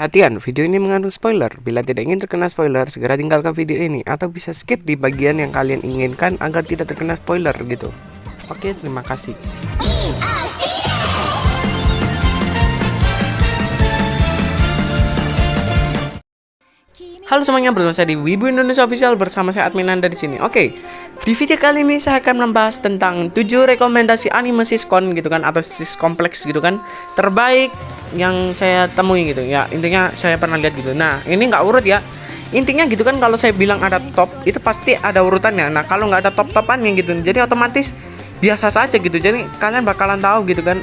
Perhatian, video ini mengandung spoiler. Bila tidak ingin terkena spoiler, segera tinggalkan video ini atau bisa skip di bagian yang kalian inginkan agar tidak terkena spoiler gitu. Oke, terima kasih. Halo semuanya, bersama saya di Wibu Indonesia Official bersama saya admin Anda di sini. Oke, di video kali ini saya akan membahas tentang 7 rekomendasi anime siskon gitu kan, atau kompleks gitu kan, terbaik yang saya temui gitu ya. Intinya saya pernah lihat gitu. Nah, ini nggak urut ya. Intinya gitu kan, kalau saya bilang ada top, itu pasti ada urutannya. Nah, kalau nggak ada top-topannya gitu, jadi otomatis biasa saja gitu. Jadi kalian bakalan tahu gitu kan.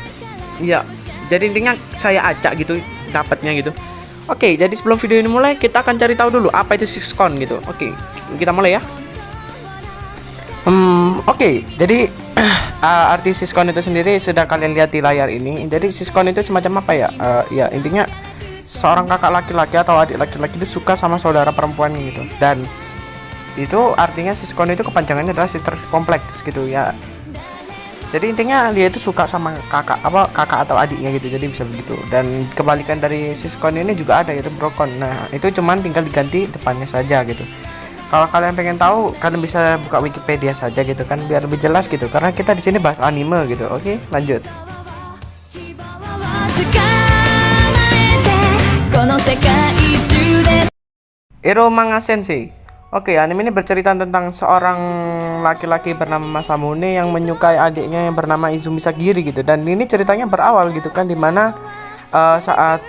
Ya, jadi intinya saya acak gitu dapatnya gitu. Oke, jadi sebelum video ini mulai, kita akan cari tahu dulu apa itu siskon gitu. Oke, kita mulai ya. Oke, jadi arti siskon itu sendiri sudah kalian lihat di layar ini. Jadi siskon itu semacam apa ya? Ya intinya seorang kakak laki-laki atau adik laki-laki itu suka sama saudara perempuannya gitu. Dan itu artinya siskon itu kepanjangannya adalah sister kompleks gitu ya. Jadi intinya dia itu suka sama kakak atau adiknya gitu, jadi bisa begitu. Dan kebalikan dari siskon ini juga ada, yaitu brokon. Nah, itu cuman tinggal diganti depannya saja gitu. Kalau kalian pengen tahu, kalian bisa buka Wikipedia saja gitu kan, biar lebih jelas gitu. Karena kita di sini bahas anime gitu. Oke, lanjut. Eromanga Sensei. Oke, anime ini bercerita tentang seorang laki-laki bernama Masamune yang menyukai adiknya yang bernama Izumi Sagiri gitu. Dan ini ceritanya berawal gitu kan, dimana saat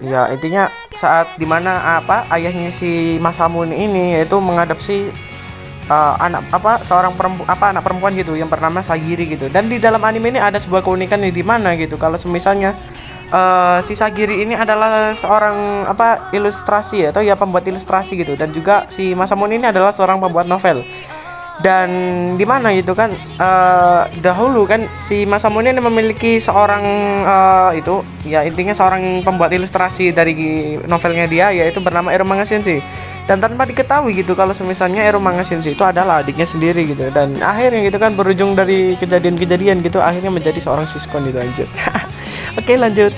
ya intinya saat dimana ayahnya si Masamune ini yaitu mengadopsi anak perempuan gitu yang bernama Sagiri gitu. Dan di dalam anime ini ada sebuah keunikan di mana gitu, kalau semisalnya si Sagiri ini adalah seorang ilustrasi atau ya pembuat ilustrasi gitu, dan juga si Masamune ini adalah seorang pembuat novel. Dan di mana gitu kan, dahulu kan si Masamune ini memiliki seorang itu ya intinya seorang pembuat ilustrasi dari novelnya dia, yaitu bernama Eromanga Sensei. Dan tanpa diketahui gitu kalau misalnya Eromanga Sensei itu adalah adiknya sendiri gitu. Dan akhirnya gitu kan berujung dari kejadian-kejadian gitu, akhirnya menjadi seorang siskon itu anjir. Oke, lanjut.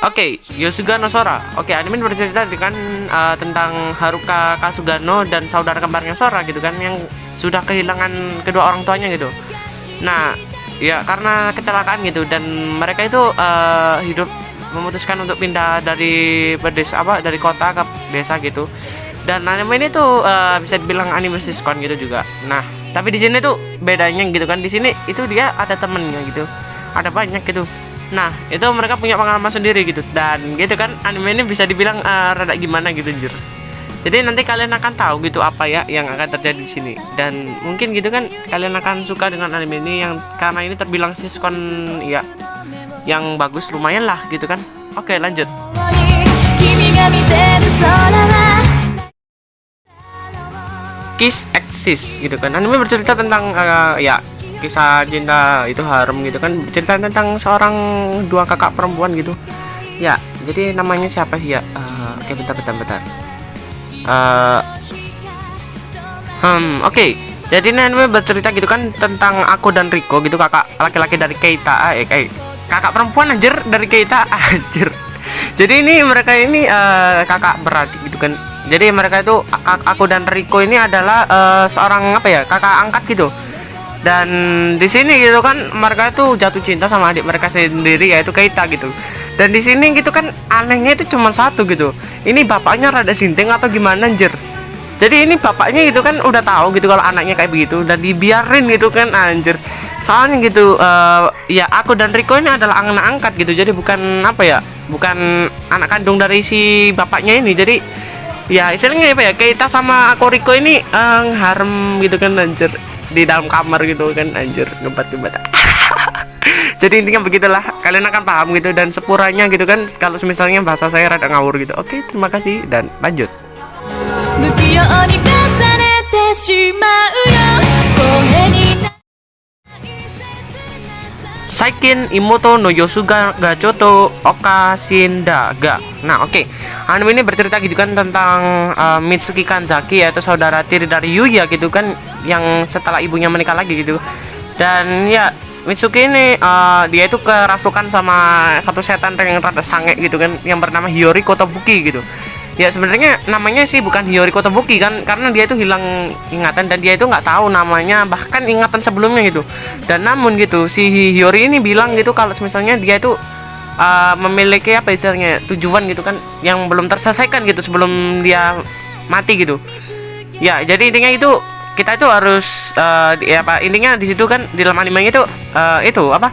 Oke, Yosuga no Sora. Oke, anime bercerita dengan tentang Haruka Kasugano dan saudara kembarnya Sora gitu kan, yang sudah kehilangan kedua orang tuanya gitu. Nah, ya karena kecelakaan gitu, dan mereka itu hidup memutuskan untuk pindah dari dari kota ke desa gitu. Dan anime ini tuh bisa dibilang anime siskon gitu juga. Nah, tapi di sini tuh bedanya gitu kan, di sini itu dia ada temennya gitu, ada banyak gitu. Nah, itu mereka punya pengalaman sendiri gitu, dan gitu kan anime ini bisa dibilang rada gimana gitu anjir. Jadi nanti kalian akan tahu gitu apa ya yang akan terjadi di sini, dan mungkin gitu kan kalian akan suka dengan anime ini yang karena ini terbilang siskon ya yang bagus lumayan lah gitu kan. Oke, lanjut. Kiss Exist gitu kan, anime bercerita tentang ya kisah cinta itu harem gitu kan, cerita tentang seorang dua kakak perempuan gitu ya. Jadi namanya siapa sih ya? Oke, bentar. Oke, jadi anime bercerita gitu kan tentang aku dan Riko gitu, kakak laki-laki dari Keita, kakak perempuan anjir dari Keita anjir. Jadi ini mereka ini kakak beradik gitu kan. Jadi mereka itu aku dan Riko ini adalah seorang kakak angkat gitu. Dan di sini gitu kan mereka itu jatuh cinta sama adik mereka sendiri, yaitu Keita gitu. Dan di sini gitu kan anehnya itu cuma satu gitu. Ini bapaknya rada sinting atau gimana anjir. Jadi ini bapaknya gitu kan udah tahu gitu kalau anaknya kayak begitu, dan dibiarin gitu kan anjir. Soalnya gitu ya aku dan Riko ini adalah anak angkat gitu. Jadi bukan bukan anak kandung dari si bapaknya ini. Jadi ya istilahnya Keita sama aku Riko ini harem gitu kan anjir, di dalam kamar gitu kan anjir, ngebat. Jadi intinya begitulah, kalian akan paham gitu, dan sepuranya gitu kan kalau misalnya bahasa saya rada ngawur gitu. Oke, terima kasih dan lanjut. Saikin Imoto no Yosuga ga Choto Okashindaga. Nah, oke. Anime ini bercerita gitu kan tentang Mitsuki Kanzaki, yaitu saudara tiri dari Yuya gitu kan, yang setelah ibunya menikah lagi gitu. Dan ya Mitsuki ini dia itu kerasukan sama satu setan yang rada sange gitu kan, yang bernama Hiyori Kotobuki gitu. Ya sebenarnya namanya sih bukan Hiyori Kotobuki kan, karena dia itu hilang ingatan dan dia itu nggak tahu namanya bahkan ingatan sebelumnya gitu. Dan namun gitu si Hiyori ini bilang gitu kalau misalnya dia itu memiliki apa istilahnya tujuan gitu kan yang belum terselesaikan gitu sebelum dia mati gitu. Ya jadi intinya itu kita itu harus ya apa intinya di situ kan di dalam animenya itu apa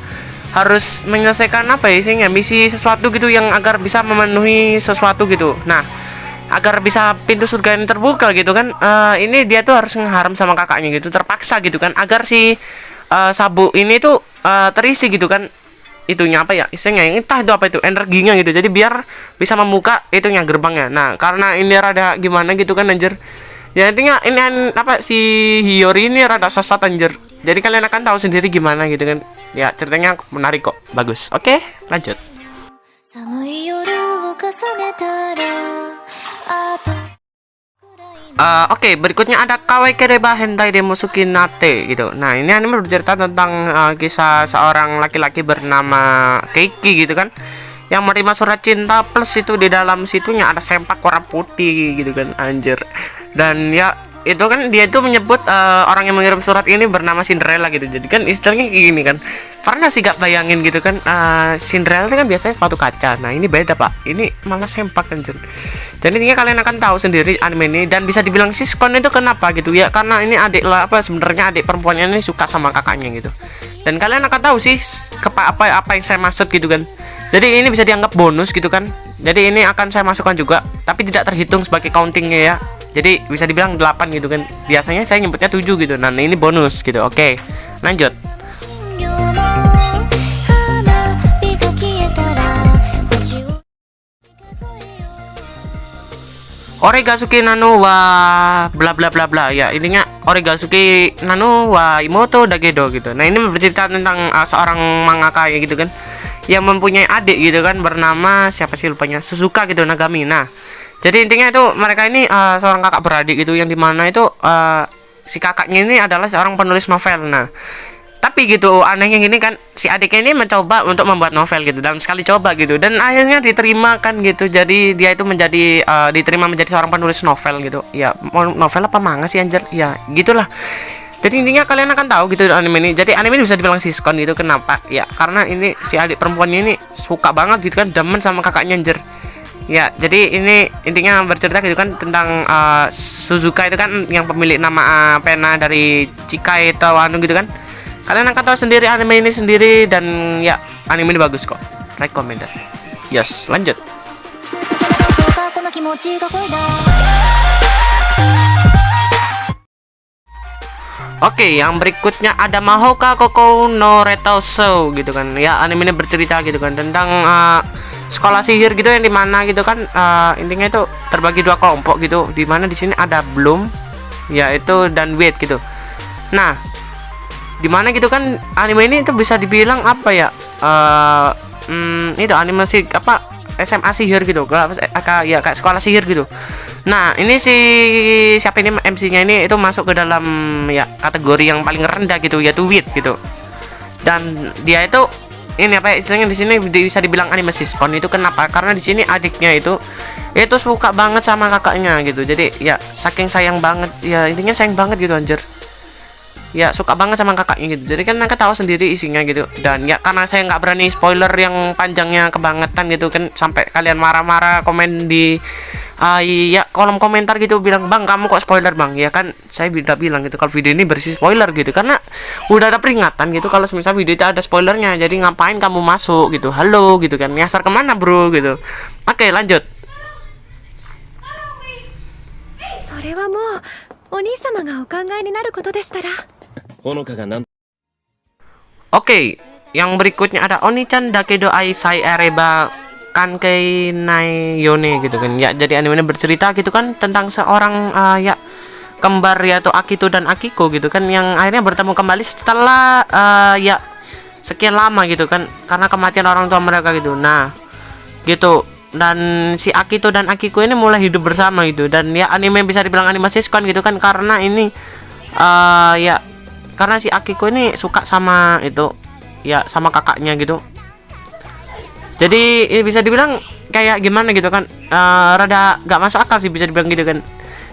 harus menyelesaikan apa ya isinya misi sesuatu gitu yang agar bisa memenuhi sesuatu gitu. Nah agar bisa pintu surga ini terbuka gitu kan, ini dia tuh harus ngeharam sama kakaknya gitu, terpaksa gitu kan agar si sabuk ini tuh terisi gitu kan, itunya apa ya istilahnya entah itu apa itu energinya gitu, jadi biar bisa membuka itunya gerbangnya. Nah karena ini rada gimana gitu kan anjir, ya intinya ini apa si Hiyori ini rada sesat anjir, jadi kalian akan tahu sendiri gimana gitu kan. Ya ceritanya menarik kok, bagus. Oke lanjut. Oke, berikutnya ada Kawaii Kereba Hentai Demosuki Nate gitu. Nah, ini anime bercerita tentang kisah seorang laki-laki bernama Keiki gitu kan, yang menerima surat cinta plus itu di dalam situnya ada sempak warna putih gitu kan, anjir. Dan ya itu kan dia itu menyebut orang yang mengirim surat ini bernama Cinderella gitu. Jadi kan istilahnya gini kan, pernah sih gak bayangin gitu kan, Cinderella itu kan biasanya sepatu kaca, nah ini beda pak, ini malah sempak anjir. Jadi intinya kalian akan tahu sendiri anime ini, dan bisa dibilang siskon itu kenapa gitu ya, karena ini adik lah apa sebenarnya adik perempuannya ini suka sama kakaknya gitu. Dan kalian akan tahu sih apa yang saya maksud gitu kan. Jadi ini bisa dianggap bonus gitu kan. Jadi ini akan saya masukkan juga, tapi tidak terhitung sebagai countingnya ya. Jadi bisa dibilang 8 gitu kan. Biasanya saya nyebutnya 7 gitu. Nah, ini bonus gitu. Oke. Lanjut. Oregasuki Nano wa bla bla bla bla. Ya, intinya Oregasuki Nano wa Imoto Dagedo gitu. Nah, ini bercerita tentang seorang mangaka ya gitu kan, yang mempunyai adik gitu kan bernama siapa sih lupanya, Suzuka gitu, Nagami. Nah, jadi intinya itu mereka ini seorang kakak beradik gitu, yang dimana itu si kakaknya ini adalah seorang penulis novel. Nah, tapi gitu anehnya gini kan, si adiknya ini mencoba untuk membuat novel gitu, dan sekali coba gitu, dan akhirnya diterima kan gitu. Jadi dia itu menjadi diterima menjadi seorang penulis novel gitu. Ya, novel apa manga sih anjir? Ya, gitulah. Jadi intinya kalian akan tahu gitu anime ini. Jadi anime ini bisa dibilang siskon gitu. Kenapa? Ya karena ini si adik perempuannya ini suka banget gitu kan, demen sama kakaknya anjir. Ya jadi ini intinya bercerita gitu kan tentang Suzuka itu kan yang pemilik nama pena dari Chikai Tawano gitu kan. Kalian akan tahu sendiri anime ini sendiri, dan ya anime ini bagus kok, recommended. Yes, lanjut. Oke, yang berikutnya ada Mahoka Koko no Retouso gitu kan. Ya, anime ini bercerita gitu kan tentang sekolah sihir gitu, yang dimana gitu kan intinya itu terbagi dua kelompok gitu, dimana di sini ada Bloom yaitu dan Wade gitu. Nah, dimana gitu kan anime ini itu bisa dibilang apa ya, itu animasi apa SMA sihir gitu, kayak sekolah sihir gitu. Nah ini si siapa ini MC-nya ini itu masuk ke dalam ya kategori yang paling rendah gitu, yaitu Wit gitu. Dan dia itu ini apa ya, istilahnya di sini bisa dibilang anime siskon. Itu kenapa? Karena di sini adiknya itu suka banget sama kakaknya gitu. Jadi ya saking sayang banget, ya intinya sayang banget gitu anjir. Ya suka banget sama kakaknya gitu. Jadi kan mereka tahu sendiri isinya gitu. Dan ya karena saya nggak berani spoiler yang panjangnya kebangetan gitu kan, sampai kalian marah-marah komen di ya kolom komentar gitu, bilang bang kamu kok spoiler bang. Ya kan saya udah bilang gitu kalau video ini berisi spoiler gitu, karena udah ada peringatan gitu kalau misal video itu ada spoilernya. Jadi ngapain kamu masuk gitu, halo gitu kan, nyasar kemana bro gitu. Oke lanjut. Oke, yang berikutnya ada Onichan Dakedo Aisai Ereba Kankei Nai Yone gitu kan. Ya, jadi anime ini bercerita gitu kan tentang seorang ya kembar yaitu Akito dan Akiko gitu kan, yang akhirnya bertemu kembali setelah ya sekian lama gitu kan, karena kematian orang tua mereka gitu. Nah, gitu. Dan si Akito dan Akiko ini mulai hidup bersama gitu. Dan ya anime bisa dibilang animasi siskon gitu kan, karena ini ya karena si Akiko ini suka sama itu ya sama kakaknya gitu. Jadi bisa dibilang kayak gimana gitu kan, rada gak masuk akal sih bisa dibilang gitu kan.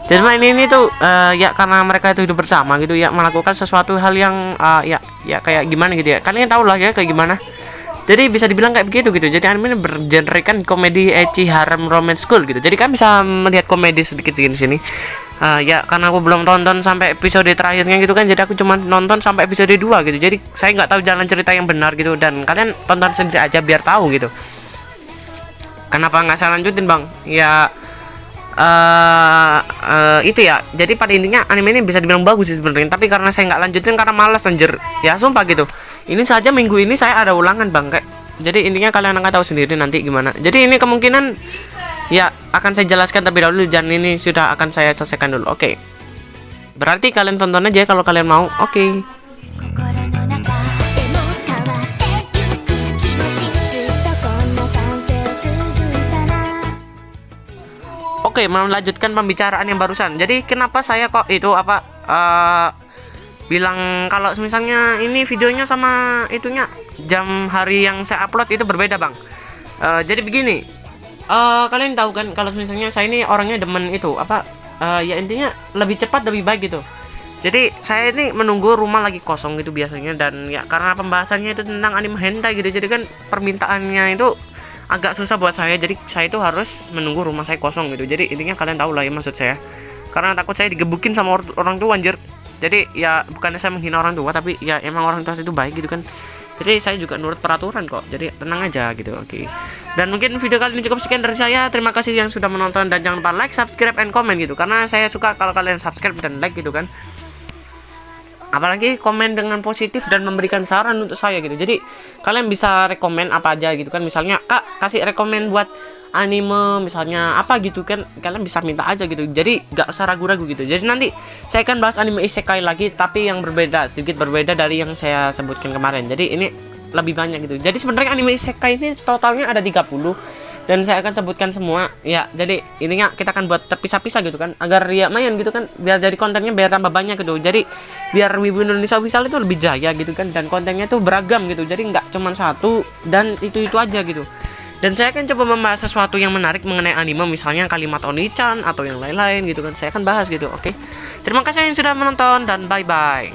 Jadi ini tuh ya karena mereka itu hidup bersama gitu ya, melakukan sesuatu hal yang ya kayak gimana gitu ya. Kalian tahu lah ya kayak gimana. Jadi bisa dibilang kayak begitu gitu. Jadi anime ini bergenrekan komedi ecchi harem romance school gitu. Jadi kan bisa melihat komedi sedikit di sini. Ya karena aku belum tonton sampai episode terakhirnya gitu kan. Jadi aku cuma nonton sampai episode 2 gitu. Jadi saya nggak tahu jalan cerita yang benar gitu. Dan kalian tonton sendiri aja biar tahu gitu. Kenapa nggak saya lanjutin bang? Ya itu ya. Jadi pada intinya anime ini bisa dibilang bagus sih sebenarnya. Tapi karena saya nggak lanjutin karena malas anjir. Ya sumpah gitu. Ini saja minggu ini saya ada ulangan bang kayak. Jadi intinya kalian akan tahu sendiri nanti gimana. Jadi ini kemungkinan ya akan saya jelaskan terlebih dahulu dan ini sudah akan saya selesaikan dulu. Oke. Berarti kalian tonton aja kalau kalian mau. Oke. Oke, melanjutkan pembicaraan yang barusan. Jadi kenapa saya kok itu apa bilang kalau misalnya ini videonya sama itunya jam hari yang saya upload itu berbeda bang. Jadi begini, kalian tahu kan kalau misalnya saya ini orangnya demen itu apa ya intinya lebih cepat lebih baik gitu. Jadi saya ini menunggu rumah lagi kosong gitu biasanya, dan ya karena pembahasannya itu tentang anime hentai gitu, jadi kan permintaannya itu agak susah buat saya. Jadi saya itu harus menunggu rumah saya kosong gitu. Jadi intinya kalian tahu lah ya maksud saya, karena takut saya digebukin sama orang tua anjir. Jadi ya bukannya saya menghina orang tua, tapi ya emang orang tua itu baik gitu kan. Jadi saya juga nurut peraturan kok. Jadi tenang aja gitu. Oke. Dan mungkin video kali ini cukup sekian dari saya. Terima kasih yang sudah menonton dan jangan lupa like, subscribe, and comment gitu. Karena saya suka kalau kalian subscribe dan like gitu kan. Apalagi komen dengan positif dan memberikan saran untuk saya gitu. Jadi kalian bisa rekomen apa aja gitu kan. Misalnya Kak kasih rekomen buat anime misalnya apa gitu kan, kalian bisa minta aja gitu. Jadi gak usah ragu-ragu gitu. Jadi nanti saya akan bahas anime isekai lagi, tapi yang berbeda, sedikit berbeda dari yang saya sebutkan kemarin. Jadi ini lebih banyak gitu. Jadi sebenarnya anime isekai ini totalnya ada 30 dan saya akan sebutkan semua ya. Jadi ininya kita akan buat terpisah-pisah gitu kan, agar ya main gitu kan, biar jadi kontennya biar tambah banyak gitu. Jadi biar Wibu Indonesia Official itu lebih jaya gitu kan, dan kontennya itu beragam gitu. Jadi nggak cuma satu dan itu aja gitu. Dan saya akan coba membahas sesuatu yang menarik mengenai anime, misalnya kalimat Oni-chan atau yang lain-lain gitu kan. Saya akan bahas gitu. Oke. Terima kasih yang sudah menonton dan bye bye.